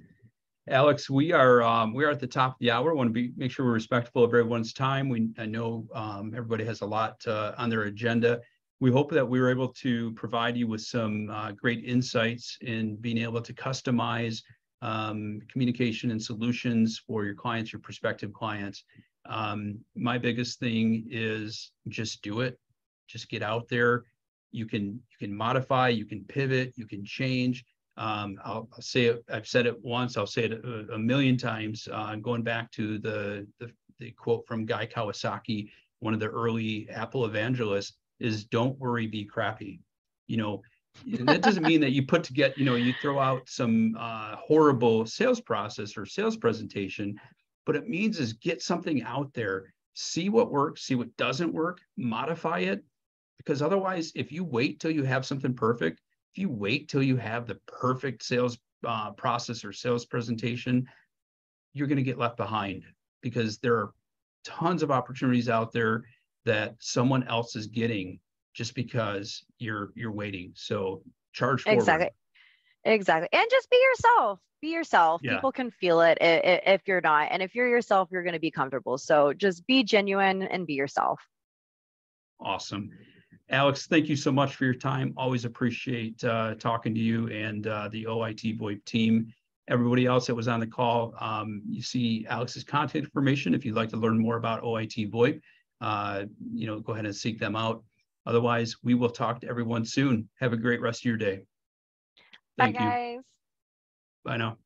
A: Alex, we are at the top of the hour. I want to make sure we're respectful of everyone's time. I know everybody has a lot on their agenda. We hope that we were able to provide you with some great insights in being able to customize communication and solutions for your clients, your prospective clients. My biggest thing is just do it. Just get out there. You can modify, you can pivot, you can change. I'll say it, I've said it once, I'll say it a million times, going back to the quote from Guy Kawasaki, one of the early Apple evangelists, is don't worry, be crappy. And that doesn't mean that you put together, you throw out some horrible sales process or sales presentation, but it means is get something out there, see what works, see what doesn't work, modify it, because otherwise, if you wait till you have something perfect, if you wait till you have the perfect sales process or sales presentation, you're going to get left behind, because there are tons of opportunities out there that someone else is getting just because you're waiting. So charge forward.
B: Exactly. Exactly. And just be yourself. Be yourself.
A: Yeah,
B: People can feel it if you're not. And if you're yourself, you're going to be comfortable. So just be genuine and be yourself.
A: awesome. Alex, thank you so much for your time. Always appreciate talking to you and the OITVOIP team. Everybody else that was on the call, you see Alex's contact information. If you'd like to learn more about OITVOIP, go ahead and seek them out. Otherwise, we will talk to everyone soon. Have a great rest of your day.
B: Bye,
A: Thank you.
B: guys.
A: Bye now.